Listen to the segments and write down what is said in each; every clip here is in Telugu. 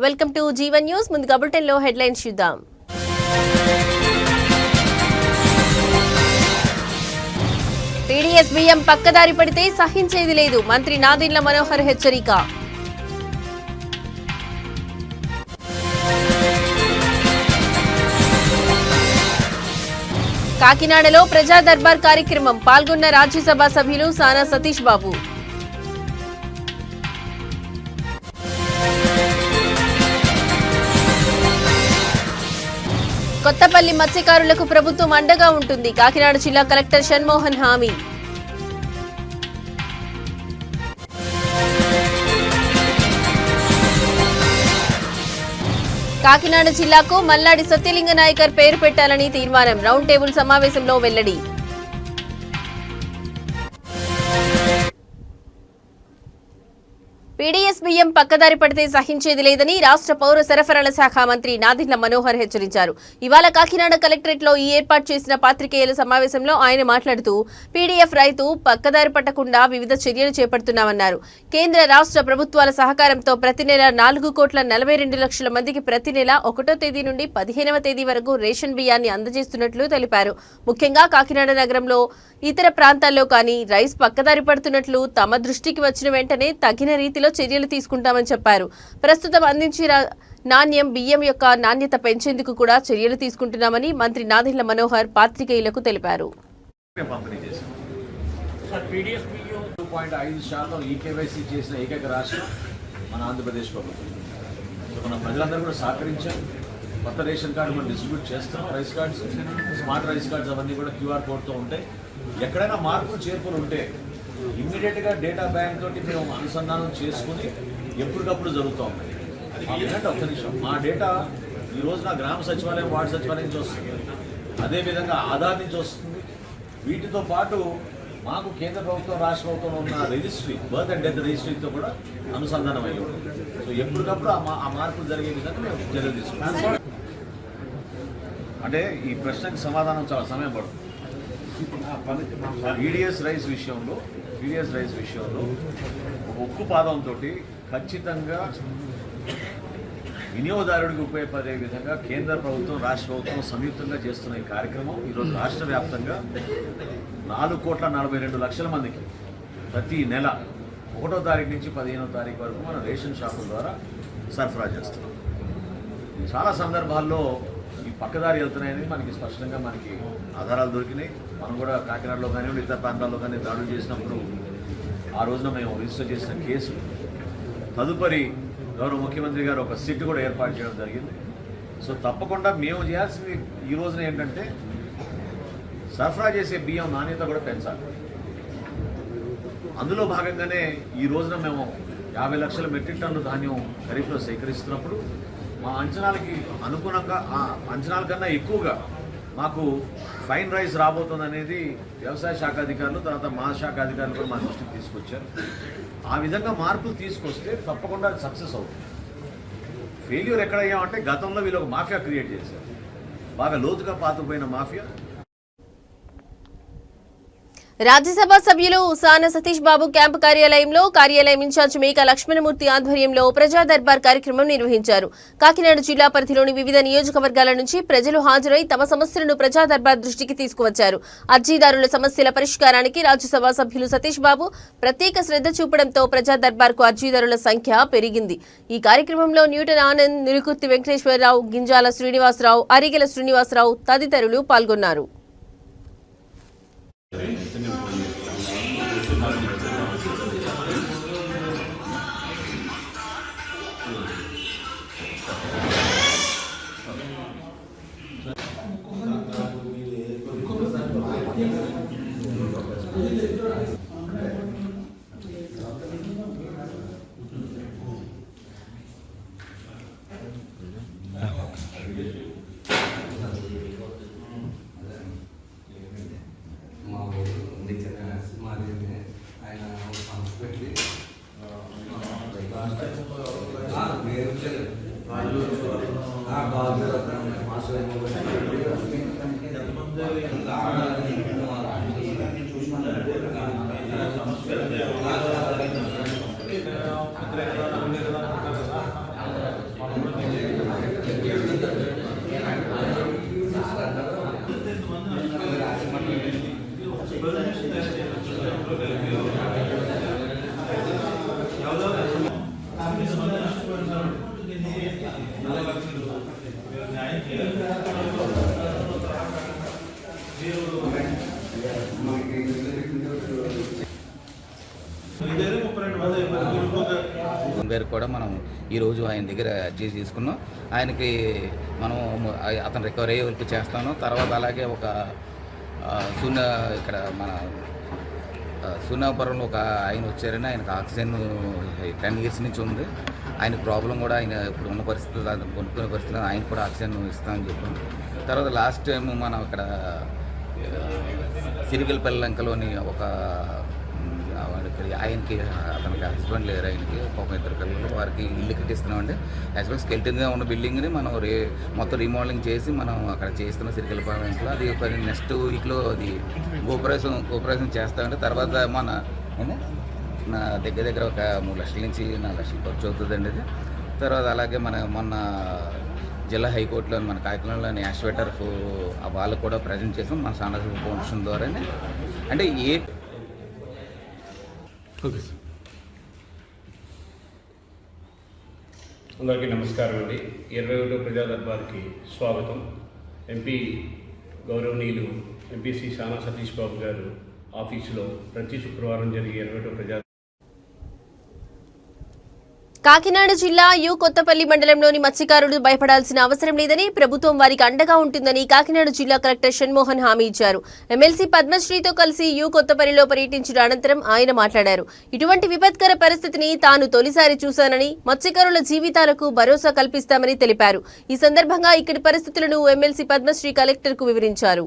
Welcome to Jeevan news. ముందుగా బులెటిన్లో హెడ్లైన్స్ చూద్దాం. టీడీఎస్ బియ్యం పక్కదారి పడితే సహించేది లేదు, మంత్రి నాదెండ్ల మనోహర్ హెచ్చరిక. కాకినాడలో ప్రజా దర్బార్ కార్యక్రమం పాల్గొన్న రాజ్యసభ సభ్యులు సానా సతీష్ బాబు. కొత్తపల్లి మత్స్యకారులకు ప్రభుత్వం అండగా ఉంటుంది, కాకినాడ జిల్లా కలెక్టర్ షణ్మోహన్ హామీ. కాకినాడ జిల్లాకు మల్లాడి సత్యలింగ నాయకర్ పేరు పెట్టాలని తీర్మానం, రౌండ్ టేబుల్ సమావేశంలో వెల్లడి. పీడీఎస్ బియ్యం పక్కదారి పడితే సహించేది లేదని రాష్ట్ర పౌర సరఫరాల శాఖ మంత్రి నాదెండ్ల మనోహర్ హెచ్చరించారు. ఇవాళ కాకినాడ కలెక్టరేట్లో ఈ ఏర్పాటు చేసిన పాత్రికేయుల సమావేశంలో ఆయన మాట్లాడుతూ పీడీఎఫ్ రైతు పక్కదారి పట్టకుండా వివిధ చర్యలు చేపడుతున్నామన్నారు. కేంద్ర రాష్ట్ర ప్రభుత్వాల సహకారంతో ప్రతి నెల 4,42,00,000 మందికి ప్రతి నెల 1వ తేదీ నుండి 15వ తేదీ వరకు రేషన్ బియ్యాన్ని అందజేస్తున్నట్లు తెలిపారు. ముఖ్యంగా కాకినాడ నగరంలో ఇతర ప్రాంతాల్లో కానీ రైస్ పక్కదారి పడుతున్నట్లు తమ దృష్టికి వచ్చిన వెంటనే తగిన రీతిలో చర్యలు తీసుకుంటామని చెప్పారు. ప్రస్తుతం అందించిన నాణ్యం బియ్యం యొక్క నాణ్యత పెంచేందుకు కూడా చర్యలు తీసుకుంటున్నామని మంత్రి నాదెండ్ల మనోహర్ పాత్రికేయులకు తెలిపారు. మన ప్రజలందరూ కూడా సహకరించారు. కొత్త రేషన్ కార్డు మనం డిస్ట్రిబ్యూట్ చేస్తాం. Rice cards, smart rice cards అవన్నీ కూడా క్యూఆర్ కోడ్తో ఉంటాయి. ఎక్కడైనా మార్పులు చేర్పులు ఉంటే ఇమ్మీడియట్గా డేటా బ్యాంక్ తోటి మేము అనుసంధానం చేసుకుని ఎప్పటికప్పుడు జరుగుతూ ఉంటాయి. ఒక్క నిమిషం, మా డేటా ఈ రోజు నా గ్రామ సచివాలయం, వార్డు సచివాలయం నుంచి వస్తుంది, అదేవిధంగా ఆధార్ నుంచి వస్తుంది. వీటితో పాటు మాకు కేంద్ర ప్రభుత్వం, రాష్ట్ర ప్రభుత్వం ఉన్న రిజిస్ట్రీ, బర్త్ అండ్ డెత్ రిజిస్ట్రీతో కూడా అనుసంధానం అయ్యి ఉంటుంది. సో ఎప్పటికప్పుడు ఆ మార్పులు జరిగే విధంగా మేము చర్యలు తీసుకుంటాం. అంటే ఈ ప్రశ్నకి సమాధానం చాలా సమయం పడుతుంది. పీడీఎస్ రైస్ విషయంలో ఒక ఉక్కు పాదంతో ఖచ్చితంగా వినియోగదారుడికి ఉపయోగపడే విధంగా కేంద్ర ప్రభుత్వం, రాష్ట్ర ప్రభుత్వం సంయుక్తంగా చేస్తున్న ఈ కార్యక్రమం ఈరోజు రాష్ట్ర వ్యాప్తంగా 4,42,00,000 మందికి ప్రతి నెల 1వ తారీఖు నుంచి 15వ తారీఖు వరకు మనం రేషన్ షాపుల ద్వారా సరఫరా చేస్తున్నాం. చాలా సందర్భాల్లో ఈ పక్కదారి వెళ్తున్నాయని మనకి స్పష్టంగా ఆధారాలు దొరికినాయి. మనం కూడా కాకినాడలో కానీ ఇతర ప్రాంతాల్లో కానీ దాడులు చేసినప్పుడు ఆ రోజున మేము రిజిస్టర్ చేసిన కేసు తదుపరి గౌరవ ముఖ్యమంత్రి గారు ఒక సిట్ కూడా ఏర్పాటు చేయడం జరిగింది. సో తప్పకుండా మేము చేయాల్సింది ఈ రోజున ఏంటంటే సరఫరా చేసే బియ్యం నాణ్యత కూడా పెంచాలి. అందులో భాగంగానే ఈ రోజున మేము 50 లక్షల మెట్రిక్ టన్నుల ధాన్యం ఖరీఫ్లో సేకరిస్తున్నప్పుడు మా అంచనాలకి అనుగుణంగా, ఆ అంచనాల కన్నా ఎక్కువగా మాకు ఫైన్ రైస్ రాబోతుంది అనేది వ్యవసాయ శాఖ అధికారులు, తర్వాత మా శాఖ అధికారులు కూడా మా దృష్టికి తీసుకొచ్చారు. ఆ విధంగా మార్పులు తీసుకొస్తే తప్పకుండా అది సక్సెస్ అవుతుంది. ఫెయిల్యూర్ ఎక్కడయ్యామంటే గతంలో వీళ్ళు ఒక మాఫియా క్రియేట్ చేశారు, బాగా లోతుగా పాతుకుపోయిన మాఫియా. రాజ్యసభ సభ్యులు సానా సతీష్ బాబు క్యాంపు కార్యాలయంలో కార్యాలయం ఇన్ఛార్జ్ మేక లక్ష్మణమూర్తి ఆధ్వర్యంలో ప్రజా దర్బార్ కార్యక్రమం నిర్వహించారు. కాకినాడ జిల్లా పరిధిలోని వివిధ నియోజకవర్గాల నుంచి ప్రజలు హాజరై తమ సమస్యలను ప్రజా దర్బార్ దృష్టికి తీసుకువచ్చారు. అర్జీదారుల సమస్యల పరిష్కారానికి రాజ్యసభ సభ్యులు సతీష్ బాబు ప్రత్యేక శ్రద్ధ చూపడంతో ప్రజా దర్బార్కు అర్జీదారుల సంఖ్య పెరిగింది. ఈ కార్యక్రమంలో న్యూటన్ ఆనంద్, నిరుకుర్తి వెంకటేశ్వరరావు, గింజాల శ్రీనివాసరావు, అరిగెల శ్రీనివాసరావు తదితరులు పాల్గొన్నారు. గారికి కూడా మనం ఈరోజు ఆయన దగ్గర అర్జీ తీసుకున్నాం. ఆయనకి మనం అతను రికవరీ అయ్యే వరకు చేస్తాను. తర్వాత అలాగే ఒక ఇక్కడ మన సూనాపురంలో ఒక ఆయన వచ్చారని ఆయనకు ఆక్సిజన్ 10 years నుంచి ఉంది. ఆయన ప్రాబ్లం కూడా ఆయన ఇప్పుడు ఉన్న పరిస్థితులు కొనుక్కునే పరిస్థితుల్లో ఆయన కూడా ఆక్సిజన్ ఇస్తామని చెప్పాం. తర్వాత లాస్ట్ టైం మనం ఇక్కడ సిరిగిలపల్లంకలోని ఒక ఆయనకి అతనికి హస్బెండ్ లేరు, ఆయనకి ఒక 2 పిల్లలు, వారికి ఇల్లు కట్టిస్తున్నామండి. యాక్చువల్గా స్కెల్టన్గా ఉన్న బిల్డింగ్ని మనం మొత్తం రీమోడలింగ్ చేసి మనం అక్కడ చేస్తున్నాం సిరిగిలపల్లంకలో. అది నెక్స్ట్ వీక్లో అది గోప్రవేశం చేస్తామండి. తర్వాత నా దగ్గర ఒక 3 లక్షల నుంచి 4 లక్షలు ఖర్చు అవుతుందండి అది. తర్వాత అలాగే మొన్న జిల్లా హైకోర్టులో మన కాకినాడలోని యాష్వేటర్ వాళ్ళకు కూడా ప్రజెంట్ చేసాం మన సాండర్స్ ఫౌండేషన్ ద్వారానే. అంటే అందరికీ నమస్కారం అండి. 21వ ప్రజా దర్బార్కి స్వాగతం. ఎంపీ గౌరవనీయులు ఎంపీ శ్రీ శానా సతీష్ బాబు గారు ఆఫీసులో ప్రతి శుక్రవారం జరిగే 21వ ప్రజా కాకినాడ జిల్లా కొత్తపల్లి మండలంలోని మత్స్యకారులు భయపడాల్సిన అవసరం లేదని, ప్రభుత్వం వారికి అండగా ఉంటుందని కాకినాడ జిల్లా కలెక్టర్ షణ్మోహన్ హామీ ఇచ్చారు. ఎమ్మెల్సీ పద్మశ్రీతో కలిసి కొత్తపల్లిలో పర్యటించిన అనంతరం ఆయన మాట్లాడారు. ఇటువంటి విపత్కర పరిస్థితిని తాను తొలిసారి చూశానని, మత్స్యకారుల జీవితాలకు భరోసా కల్పిస్తామని తెలిపారు. ఈ సందర్భంగా ఇక్కడి పరిస్థితులను ఎమ్మెల్సీ పద్మశ్రీ కలెక్టర్కు వివరించారు.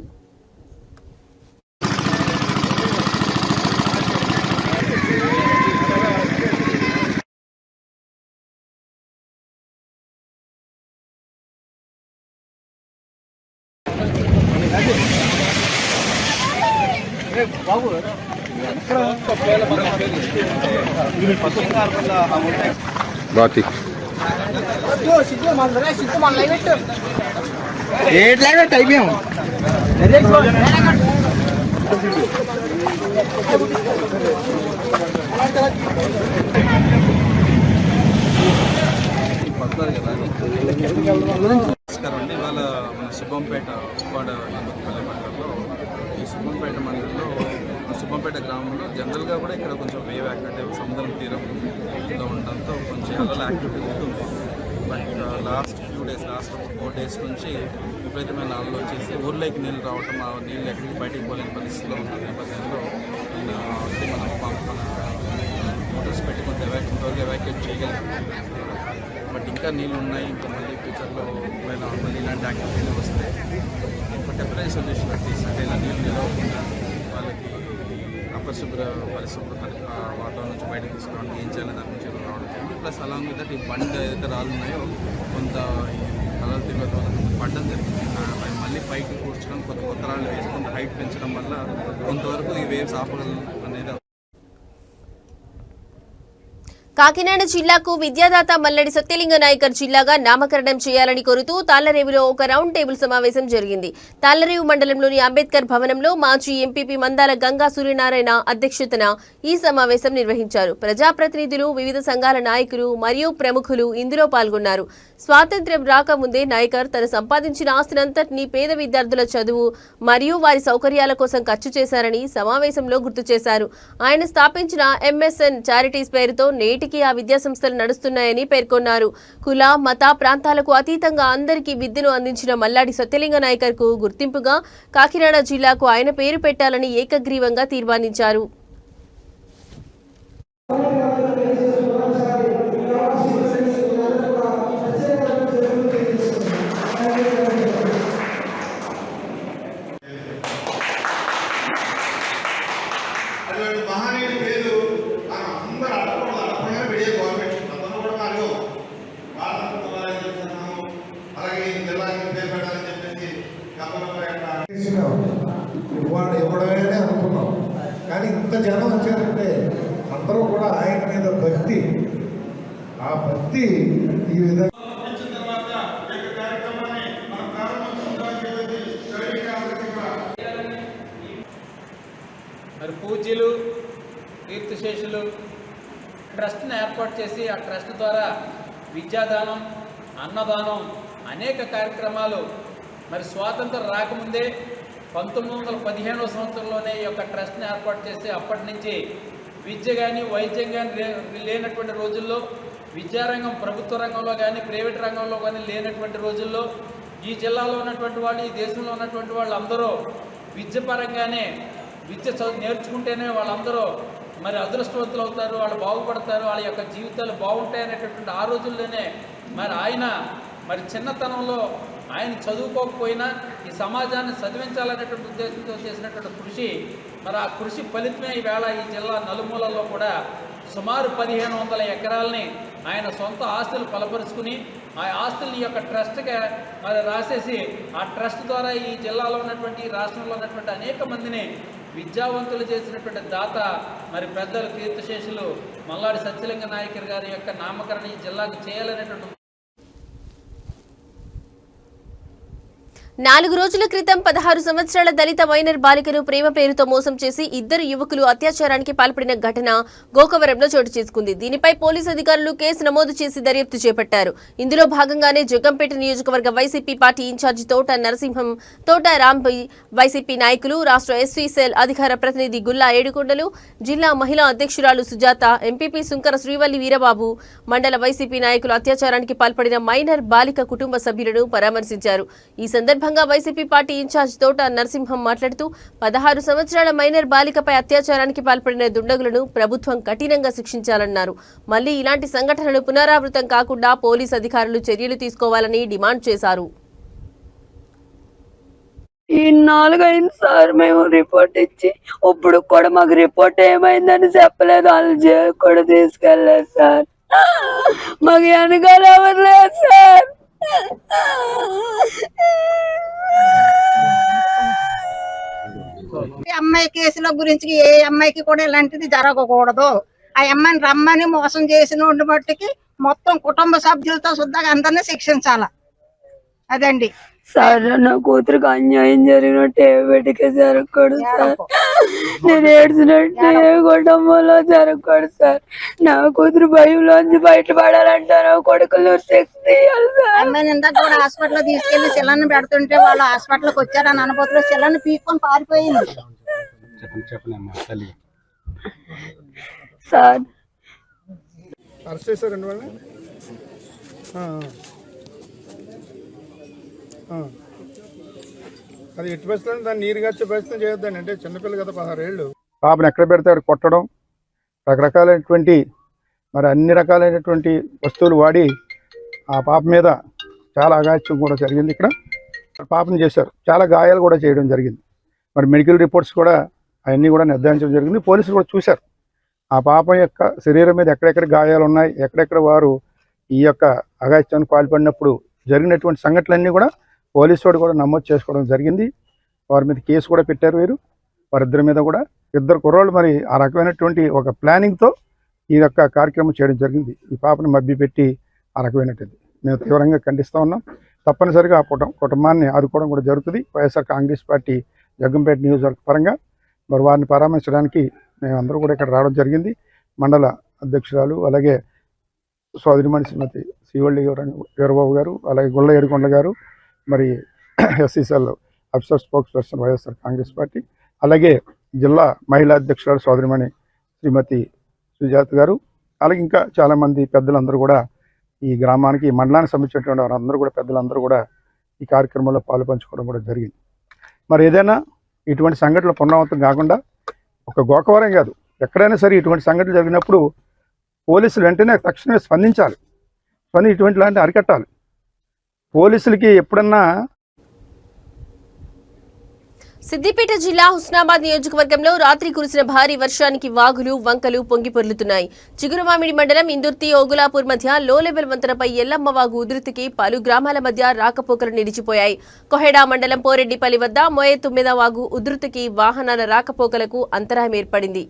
నమస్కారం అండి. ఇవాళ మన సుబ్బంపేట ఉప్పాడ మండలంలో ఈ సుబ్బంపేట మండలంలో సుబ్బంపేట గ్రామంలో జనరల్గా కూడా ఇక్కడ కొంచెం వేవ్ యాక్టివిటీ సముద్రం తీరంలో ఉండడంతో కొంచెం అలల యాక్టివిటీ ఉంటుంది. బట్ లాస్ట్ లాస్ట్ 4 days నుంచి విపరీతమైన అలలు వచ్చేసి ఊర్లోకి నీళ్ళు రావటం, ఆ నీళ్ళు ఎక్కడికి బయటికి పోలేని పరిస్థితిలో ఉన్న నేపథ్యంలో మన మోటార్స్ పెట్టి కొంత ఎవాక్యుయేట్ చేయగలిగాం. బట్ ఇంకా నీళ్ళు ఉన్నాయి. ఇంకా మళ్ళీ ఫ్యూచర్లో మళ్ళీ ఇలాంటి యాక్టివిటీలు వస్తే ఇంకా టెంపరీ సొల్యూషన్ అంటే ఇలా నీళ్ళు నిలవకుండా వాళ్ళకి పరిశుభ్రత వాతావరణం నుంచి బయటకు తీసుకోవడానికి ఏం చేయాలని దాని నుంచి రావడం జరిగింది. ప్లస్ అలాంగ్ విత్ దట్ ఈ బండ్ ఏదైతే రాళ్ళు ఉన్నాయో కొంత కలర్ తీవ్రత వల్ల పడ్డం జరిగింది. మళ్ళీ పైకి కూర్చడం, కొత్త రాళ్ళు వేసి కొంత హైట్ పెంచడం వల్ల కొంతవరకు ఈ వేవ్స్ ఆపగలం అనేది. కాకినాడ జిల్లాకు విద్యాదాత మల్లడి సత్యలింగ నాయకర్ జిల్లాగా నామకరణం చేయాలని కోరుతూ తాళ్లరేవులో ఒక రౌండ్ టేబుల్ సమావేశం జరిగింది. తాళ్లరేవు మండలంలోని అంబేద్కర్ భవనంలో మాజీ ఎంపీపీ మందాల గంగా సూర్యనారాయణ అధ్యక్షతన ఈ సమావేశం నిర్వహించారు. ప్రజాప్రతినిధులు, వివిధ సంఘాల నాయకులు మరియు ప్రముఖులు ఇందులో పాల్గొన్నారు. స్వాతంత్ర్యం రాకముందే నాయకర్ తను సంపాదించిన ఆస్తినంతటినీ పేద విద్యార్థుల చదువు మరియు వారి సౌకర్యాల కోసం ఖర్చు చేశారని సమావేశంలో గుర్తు చేశారు. ఆయన స్థాపించిన ఎంఎస్ఎన్ చారిటీస్ పేరుతో నేటికి ఆ విద్యాసంస్థలు నడుస్తున్నాయని పేర్కొన్నారు. కుల, మత, ప్రాంతాలకు అతీతంగా అందరికీ విద్యను అందించిన మల్లాడి సత్యలింగ నాయకర్ కు గుర్తింపుగా కాకినాడ జిల్లాకు ఆయన పేరు పెట్టాలని ఏకగ్రీవంగా తీర్మానించారు. ఇవ్వడమే అనుకున్నాం, కానీ ఇంత జనం వచ్చారంటే అందరూ కూడా ఆయన మీద భక్తి, ఆ భక్తి ఈ విధంగా మరి పూజ్యులు, కీర్తిశేషులు ట్రస్ట్ని ఏర్పాటు చేసి ఆ ట్రస్ట్ ద్వారా విద్యాదానం, అన్నదానం అనేక కార్యక్రమాలు మరి స్వాతంత్రం రాకముందే 1915వ సంవత్సరంలోనే ఈ యొక్క ట్రస్ట్ని ఏర్పాటు చేసి అప్పటి నుంచి విద్య కానీ వైద్యం కానీ లేనటువంటి రోజుల్లో విద్యారంగం ప్రభుత్వ రంగంలో కానీ ప్రైవేట్ రంగంలో కానీ లేనటువంటి రోజుల్లో ఈ జిల్లాలో ఉన్నటువంటి వాళ్ళు, ఈ దేశంలో ఉన్నటువంటి వాళ్ళు అందరూ విద్య పరంగానే విద్య నేర్చుకుంటేనే వాళ్ళందరూ మరి అదృష్టవంతులు అవుతారు, వాళ్ళు బాగుపడతారు, వాళ్ళ యొక్క జీవితాలు బాగుంటాయనేటటువంటి ఆ రోజుల్లోనే మరి ఆయన మరి చిన్నతనంలో ఆయన చదువుకోకపోయినా ఈ సమాజాన్ని చదివించాలనేటువంటి ఉద్దేశంతో చేసినటువంటి కృషి, మరి ఆ కృషి ఫలితమే ఈవేళ ఈ జిల్లా నలుమూలల్లో కూడా సుమారు 1500 ఎకరాలని ఆయన సొంత ఆస్తులు బలపరుచుకుని ఆ ఆస్తుల యొక్క ట్రస్ట్గా మరి రాసేసి ఆ ట్రస్ట్ ద్వారా ఈ జిల్లాలో ఉన్నటువంటి ఈ రాష్ట్రంలో ఉన్నటువంటి అనేక మందిని విద్యావంతులు చేసినటువంటి దాత మరి పెద్దలు కీర్తిశేషులు మల్లాడి సత్యలింగ నాయకర్ గారి యొక్క నామకరణ ఈ జిల్లాకు చేయాలనేటువంటి 4 రోజుల క్రితం 16 సంవత్సరాల దళిత మైనర్ బాలికను ప్రేమ పేరుతో మోసం చేసి 2 యువకులు అత్యాచారానికి పాల్పడిన ఘటన గోకవరంలో చోటు చేసుకుంది. దీనిపై పోలీసు అధికారులు కేసు నమోదు చేసి దర్యాప్తు చేపట్టారు. ఇందులో భాగంగానే జగ్గంపేట నియోజకవర్గ వైసీపీ పార్టీ ఇన్ఛార్జి తోట నరసింహం, తోట రాంపై, వైసీపీ నాయకులు, రాష్ట్ర ఎస్వీ సెల్ అధికార ప్రతినిధి గుల్లా ఏడుకొండలు, జిల్లా మహిళా అధ్యక్షురాలు సుజాత, ఎంపీపీ సుంకర శ్రీవల్లి వీరబాబు, మండల వైసీపీ నాయకులు అత్యాచారానికి పాల్పడిన మైనర్ బాలిక కుటుంబ సభ్యులను పరామర్శించారు. ఈ సందర్భంగా వైసీపీ పార్టీ ఇన్ఛార్జ్ తోట నరసింహం మాట్లాడుతూ 16 సంవత్సరాల మైనర్ బాలికపై అత్యాచారానికి పాల్పడిన దుండగులను ప్రభుత్వం కఠినంగా శిక్షించాలన్నారు. మళ్లీ ఇలాంటి సంఘటనలు పునరావృతం కాకుండా పోలీసు అధికారులు చర్యలు తీసుకోవాలని డిమాండ్ చేశారు. ఈ 4 అయింది సార్, మేము రిపోర్ట్ ఇచ్చి ఇప్పుడు కూడా మాకు రిపోర్ట్ ఏమైందని చెప్పలేదు, వాళ్ళు కూడా తీసుకెళ్ళలేదు సార్. మాకు వెనకాల ఎవరు లేదు సార్. అమ్మాయి కేసుల గురించి ఏ అమ్మాయికి కూడా ఇలాంటిది జరగకూడదు. ఆ అమ్మాయిని రమ్మని మోసం చేసిన మట్టుకి మొత్తం కుటుంబ సభ్యులతో శుద్ధంగా అందరినీ శిక్షించాల. అదండి సార్, నా కూతురికి అన్యాయం జరిగినట్టు ఏ బిడ్డకే జరగకూడదు సార్. నేను ఏడ్చినట్టు ఏ కుటుంబంలో జరగకూడదు సార్. నా కూతురు భయంలోంచి బయటపడాలంటే నా కొడుకులు శక్తి ఇవ్వాలి సార్. అమ్మాయిని ఇందాక కూడా హాస్పిటల్ తీసుకెళ్లి శిలాన్ని పెడుతుంటే వాళ్ళు హాస్పిటల్కి వచ్చారని అనుభూతిలో శిలాన్ని పీక్కొని పారిపోయింది సార్. అరెస్ట్ చేశారండి వాళ్ళని. అది ఎట్టి పరిస్థితుల్లో దాన్ని నీరు గచ్చే పరిస్థితి చేయొద్దండి. అంటే చిన్నపిల్ల కదా, 16 ఏళ్ళు. పాపను ఎక్కడ పెడితే అక్కడ కొట్టడం, రకరకాలైనటువంటి మరి అన్ని రకాలైనటువంటి వస్తువులు వాడి ఆ పాప మీద చాలా అగాత్యం కూడా జరిగింది. ఇక్కడ పాపను చేశారు, చాలా గాయాలు కూడా చేయడం జరిగింది. మరి మెడికల్ రిపోర్ట్స్ కూడా అవన్నీ కూడా నిర్ధారించడం జరిగింది. పోలీసులు కూడా చూశారు ఆ పాప యొక్క శరీరం మీద ఎక్కడెక్కడ గాయాలు ఉన్నాయి, ఎక్కడెక్కడ వారు ఈ యొక్క అగాత్యానికి పాల్పడినప్పుడు జరిగినటువంటి సంఘటనలన్నీ కూడా పోలీసు వాడు కూడా నమోదు చేసుకోవడం జరిగింది. వారి మీద కేసు కూడా పెట్టారు. వారిద్దరి మీద కూడా 2 కుర్రోళ్ళు మరి ఆ రకమైనటువంటి ఒక ప్లానింగ్తో ఈ యొక్క కార్యక్రమం చేయడం జరిగింది. ఈ పాపను మభ్యపెట్టి ఆ రకమైనటువంటి మేము తీవ్రంగా ఖండిస్తూ ఉన్నాం. తప్పనిసరిగా ఆ కుటుంబాన్ని ఆదుకోవడం కూడా జరుగుతుంది. వైఎస్ఆర్ కాంగ్రెస్ పార్టీ జగ్గంపేట నియోజకవర్గ పరంగా మరి వారిని పరామర్శించడానికి మేమందరూ కూడా ఇక్కడ రావడం జరిగింది. మండల అధ్యక్షురాలు, అలాగే సోదరిమణి శ్రీమతి శ్రీవల్లి వీరబాబు గారు, అలాగే గుళ్ళ ఏడుకొండ గారు, మరి SCCL officer spokes person YSR Congress party, అలాగే జిల్లా మహిళా అధ్యక్షురాలు సోదరిమణి శ్రీమతి సుజాత గారు, అలాగే ఇంకా చాలామంది పెద్దలందరూ కూడా ఈ గ్రామానికి, ఈ మండలానికి సంబంధించినటువంటి వారందరూ కూడా పెద్దలందరూ కూడా ఈ కార్యక్రమంలో పాలుపంచుకోవడం కూడా జరిగింది. మరి ఏదైనా ఇటువంటి సంఘటనలు పునరావృతం కాకుండా ఒక గోకవరం కాదు, ఎక్కడైనా సరే ఇటువంటి సంఘటనలు జరిగినప్పుడు పోలీసులు వెంటనే తక్షణమే స్పందించాలి. ఇటువంటి లాంటి అరికట్టాలి. పోలీసులకి ఎప్పుడన్నా సిద్దిపేట జిల్లా హుస్నాబాద్ నియోజకవర్గంలో రాత్రి కురిసిన భారీ వర్షానికి వాగులు, వంకలు పొంగి పొర్లుతున్నాయి. చిగురుమామిడి మండలం ఇందుర్తి, ఓగులాపూర్ మధ్య లో లెవెల్ వంతెనపై ఎల్లమ్మ వాగు ఉధృతికి పలు గ్రామాల మధ్య రాకపోకలు నిలిచిపోయాయి. కొహెడా మండలం పోరెడ్డిపల్లి వద్ద మోయే 9వ వాగు ఉధృతికి వాహనాల రాకపోకలకు అంతరాయం ఏర్పడింది.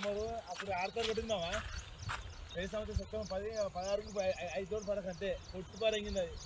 నెంబరు అప్పుడు 6 తోడు కొట్టిందామా 10 సంవత్సరం సెప్టెంబర్ 16కి 5 తోడు పడక అంతే పొట్టు పారింగింది అది.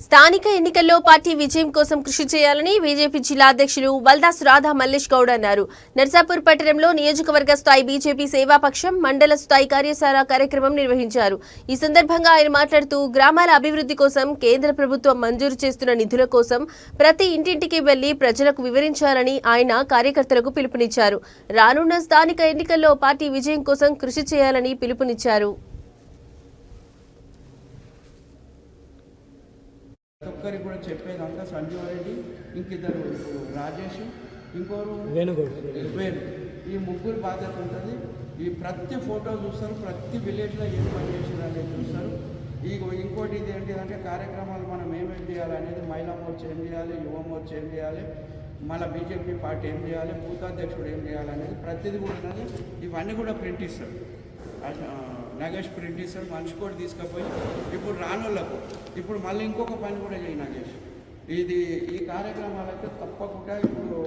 స్థానిక ఎన్నికల్లో పార్టీ విజయం కోసం కృషి చేయాలని బీజేపీ జిల్లా అధ్యక్షులు వల్దాస్ రాధా మల్లేష్ గౌడ్ అన్నారు. నర్సాపూర్ పట్టణంలో నియోజకవర్గ స్థాయి బీజేపీ సేవాపక్షం మండల స్థాయి కార్యశాల కార్యక్రమం నిర్వహించారు. ఈ సందర్భంగా ఆయన మాట్లాడుతూ గ్రామాల అభివృద్ధి కోసం కేంద్ర ప్రభుత్వం మంజూరు చేస్తున్న నిధుల కోసం ప్రతి ఇంటింటికి వెళ్లి ప్రజలకు వివరించాలని ఆయన కార్యకర్తలకు పిలుపునిచ్చారు. రానున్న స్థానిక ఎన్నికల్లో పార్టీ విజయం కోసం కృషి చేయాలని పిలుపునిచ్చారు. ఒక్కరికి కూడా చెప్పేదంతా సంజీవ్ రెడ్డి, ఇంకిద్దరు రాజేష్, ఇంకోరు వేణు. ఈ ముగ్గురు బాధ్యత ఉంటుంది. ఈ ప్రతి ఫోటో చూస్తారు, ప్రతి విలేజ్లో ఏం పని చేసారు అనేది చూస్తారు. ఇంకోటి ఇది ఏంటిదంటే కార్యక్రమాలు మనం ఏమేమి చేయాలనేది మహిళా మోర్చా ఏం చేయాలి, యువ మోర్చా ఏం చేయాలి, మళ్ళీ బీజేపీ పార్టీ ఏం చేయాలి, బూతాధ్యక్షుడు ఏం చేయాలనేది ప్రతిదీ కూడా ఉన్నది. ఇవన్నీ కూడా ప్రింట్ ఇస్తారు. నగేష్ ప్రింట్ ఇస్తాడు, మనిషి కూడా తీసుకుపోయి ఇప్పుడు రానోళ్ళకు ఇప్పుడు మళ్ళీ ఇంకొక పని కూడా చేయి నగేష్. ఈ కార్యక్రమాలైతే తప్పకుండా ఇప్పుడు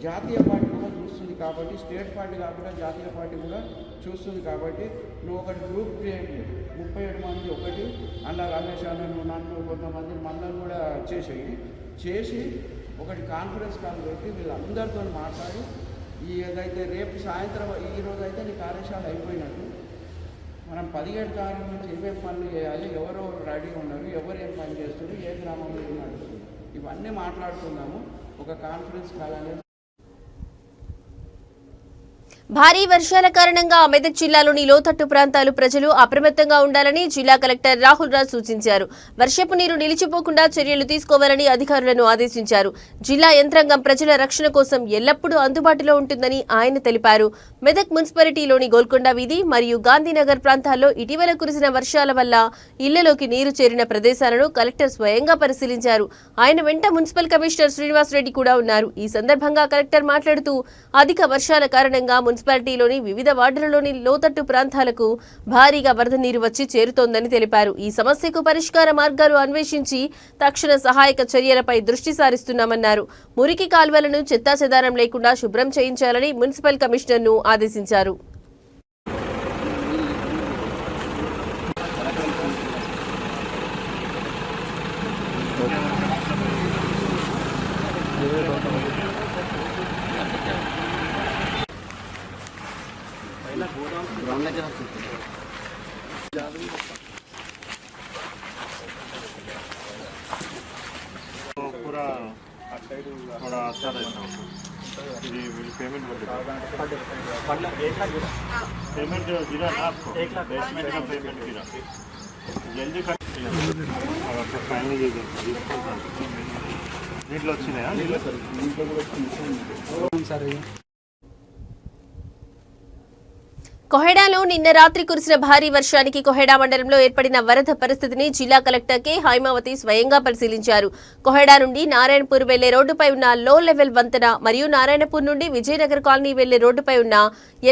జాతీయ పార్టీ కూడా చూస్తుంది కాబట్టి, స్టేట్ పార్టీ కాకుండా జాతీయ పార్టీ కూడా చూస్తుంది కాబట్టి నువ్వు ఒకటి గ్రూప్ క్రియేట్ చేయి. 37 మంది ఒకటి అలా రమేష్ అన్న నువ్వు నన్ను కొంతమంది మనల్ని కూడా చేసి ఒకటి కాన్ఫరెన్స్ కాల్ పెట్టి వీళ్ళందరితో మాట్లాడి ఏదైతే రేపు సాయంత్రం ఈరోజు అయితే నీ కార్యశాల అయిపోయినట్టు మనం 17 తారీఖు నుంచి ఏమేమి పనులు చేయాలి, ఎవరెవరు రెడీ ఉన్నారు, ఎవరు ఏం పని చేస్తున్నారు, ఏ గ్రామంలో ఏం నడుస్తుంది, ఇవన్నీ మాట్లాడుతున్నాము. ఒక కాన్ఫరెన్స్ కాల్ అనేది. భారీ వర్షాల కారణంగా మెదక్ జిల్లాలోని లోతట్టు ప్రాంతాలు ప్రజలు అప్రమత్తంగా ఉండాలని జిల్లా కలెక్టర్ రాహుల్ రాజ్ సూచించారు. వర్షపు నీరు నిలిచిపోకుండా చర్యలు తీసుకోవాలని అధికారులను ఆదేశించారు. జిల్లా యంత్రాంగం ప్రజల రక్షణ కోసం ఎల్లప్పుడూ అందుబాటులో ఉంటుందని ఆయన తెలిపారు. మెదక్ మున్సిపాలిటీలోని గోల్కొండ వీధి మరియు గాంధీనగర్ ప్రాంతాల్లో ఇటీవల కురిసిన వర్షాల వల్ల ఇళ్లలోకి నీరు చేరిన ప్రదేశాలను కలెక్టర్ స్వయంగా పరిశీలించారు. ఆయన వెంట మున్సిపల్ కమిషనర్ శ్రీనివాసరెడ్డి కూడా ఉన్నారు. ఈ సందర్భంగా కలెక్టర్ మాట్లాడుతూ అధిక వర్షాల కారణంగా మున్సిపాలిటీలోని వివిధ వార్డులలోని లోతట్టు ప్రాంతాలకు భారీగా వరద నీరు వచ్చి చేరుతోందని తెలిపారు. ఈ సమస్యకు పరిష్కార మార్గాలు అన్వేషించి తక్షణ సహాయక చర్యలపై దృష్టి సారిస్తున్నామన్నారు. మురికి కాల్వలను చెత్తాచెదారం లేకుండా శుభ్రం చేయించాలని మున్సిపల్ కమిషనర్ను ఆదేశించారు. पूरा थोड़ा अच्छा रहता हूँ पेमेंट पेमेंट जो गिरा ना आपको 1 लाख बेसमेंट का पेमेंट गिरा जल्दी कर फाइनल నీటిలో వచ్చినాయా కొహెడాలో నిన్న రాత్రి కురిసిన భారీ వర్షానికి కొహెడా మండలంలో ఏర్పడిన వరద పరిస్థితిని జిల్లా కలెక్టర్ కె హైమావతి స్వయంగా పరిశీలించారు. కొహెడా నుండి నారాయణపూర్ వెళ్లే రోడ్డుపై ఉన్న లో లెవెల్ వంతెన మరియు నారాయణపూర్ నుండి విజయనగర్ కాలనీ వెళ్లే రోడ్డుపై ఉన్న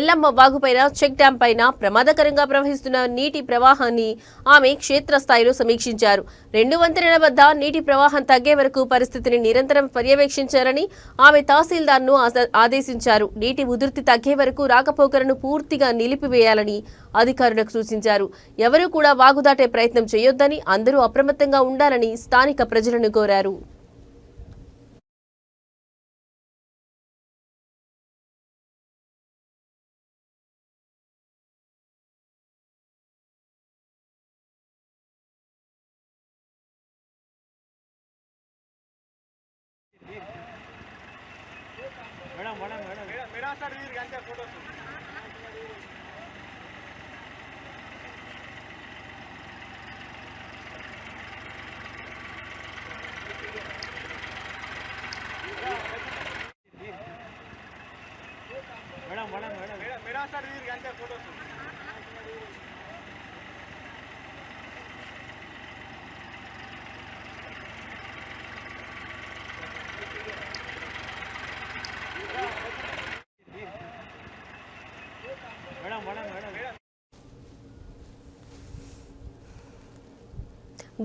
ఎల్లమ్మ వాగుపైన చెక్ డ్యాం పైన ప్రమాదకరంగా ప్రవహిస్తున్న నీటి ప్రవాహాన్ని ఆమె క్షేత్రస్థాయిలో సమీక్షించారు. 2 వంతెనల వద్ద నీటి ప్రవాహం తగ్గే వరకు పరిస్థితిని నిరంతరం పర్యవేక్షించాలని ఆమె తహసీల్దార్ను ఆదేశించారు. నీటి ఉధృతి తగ్గే వరకు రాకపోకలను పూర్తిగా నిలిపివేయాలని అధికారులకు సూచించారు. ఎవరూ కూడా వాగు దాటే ప్రయత్నం చేయొద్దని, అందరూ అప్రమత్తంగా ఉండాలని స్థానిక ప్రజలను కోరారు.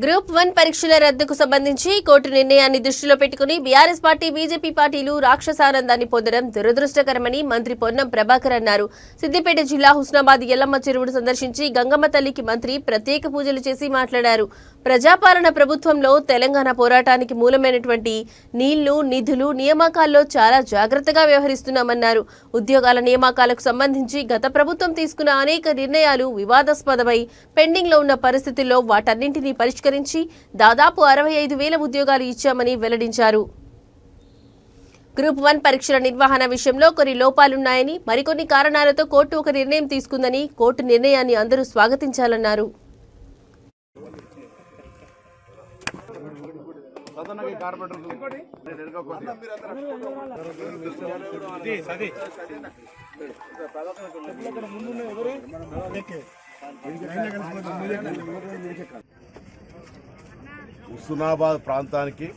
గ్రూప్ 1 పరీక్షల రద్దుకు సంబంధించి కోర్టు నిర్ణయాన్ని దృష్టిలో పెట్టుకుని బీఆర్ఎస్ పార్టీ, బీజేపీ పార్టీలు రాక్షసానందాన్ని పొందడం దురదృష్టకరమని మంత్రి పొన్నం ప్రభాకర్ అన్నారు. సిద్దిపేట జిల్లా హుస్నాబాద్ ఎల్లమ్మ చెరువును సందర్శించి గంగమ్మ తల్లికి మంత్రి ప్రత్యేక పూజలు చేసి మాట్లాడారు. ప్రజాపాలన ప్రభుత్వంలో తెలంగాణ పోరాటానికి మూలమైనటువంటి నీళ్లు, నిధులు, నియామకాల్లో చాలా జాగ్రత్తగా వ్యవహరిస్తున్నామన్నారు. ఉద్యోగాల నియామకాలకు సంబంధించి గత ప్రభుత్వం తీసుకున్న అనేక నిర్ణయాలు వివాదాస్పదమై పెండింగ్లో ఉన్న పరిస్థితుల్లో వాటన్నింటినీ పరిష్కరించి దాదాపు 65,000 ఉద్యోగాలు ఇచ్చామని వెల్లడించారు. గ్రూప్ 1 పరీక్షల నిర్వహణ విషయంలో కొన్ని లోపాలున్నాయని, మరికొన్ని కారణాలతో కోర్టు ఒక నిర్ణయం తీసుకుందని, కోర్టు నిర్ణయాన్ని అందరూ స్వాగతించాలన్నారు. హుస్నాబాద్ ప్రాంతానికి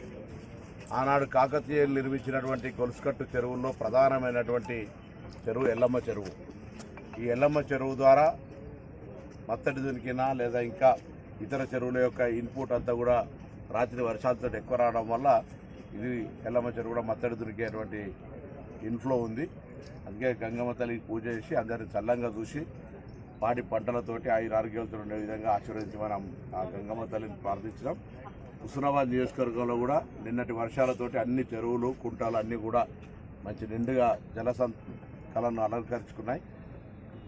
ఆనాడు కాకతీయులు నిర్మించినటువంటి గొలుసుకట్టు చెరువుల్లో ప్రధానమైనటువంటి చెరువు ఎల్లమ్మ చెరువు. ఈ ఎల్లమ్మ చెరువు ద్వారా మత్తడి దునికినా లేదా ఇంకా ఇతర చెరువుల యొక్క ఇన్పుట్ అంతా కూడా రాత్రి వర్షాలతో ఎక్కువ రావడం వల్ల ఇది ఎల్లమ్మ చెరువు కూడా మత్తడి దునికేటువంటి ఇన్ఫ్లో ఉంది. అందుకే గంగమ్మ తల్లికి పూజ చేసి అందరిని చల్లంగా చూసి పాడి పంటలతోటి ఆరోగ్యాలతో ఉండే విధంగా ఆశీర్వదించి మనం ఆ గంగమ్మ తల్లిని ప్రార్థించడం. హుస్నాబాద్ నియోజకవర్గంలో కూడా నిన్నటి వర్షాలతోటి అన్ని చెరువులు, కుంటాలు అన్నీ కూడా మంచి నిండుగా జలసంకలను అలంకరించుకున్నాయి.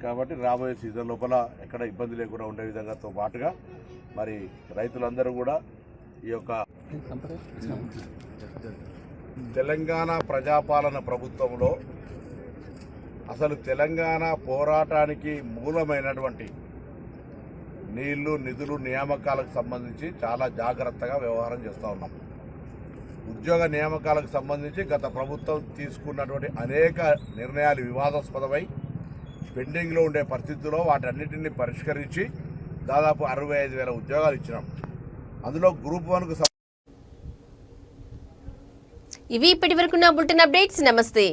కాబట్టి రాబోయే సీజన్ లోపల ఎక్కడ ఇబ్బంది లేకుండా ఉండే విధంగాతో పాటుగా మరి రైతులందరూ కూడా ఈ యొక్క తెలంగాణ ప్రజాపాలన ప్రభుత్వంలో అసలు తెలంగాణ పోరాటానికి మూలమైనటువంటి నీళ్లు, నిధులు, నియామకాలకు సంబంధించి చాలా జాగ్రత్తగా వ్యవహారం చేస్తూ ఉన్నాం. ఉద్యోగ నియామకాలకు సంబంధించి గత ప్రభుత్వం తీసుకున్నటువంటి అనేక నిర్ణయాలు వివాదాస్పదమై పెండింగ్లో ఉండే పరిస్థితుల్లో వాటన్నిటిని పరిష్కరించి దాదాపు 65,000 ఉద్యోగాలు ఇచ్చినాం. అందులో గ్రూప్ 1కు ఇవి ఇప్పటివరకున్న బులెటిన్ అప్డేట్స్. నమస్తే.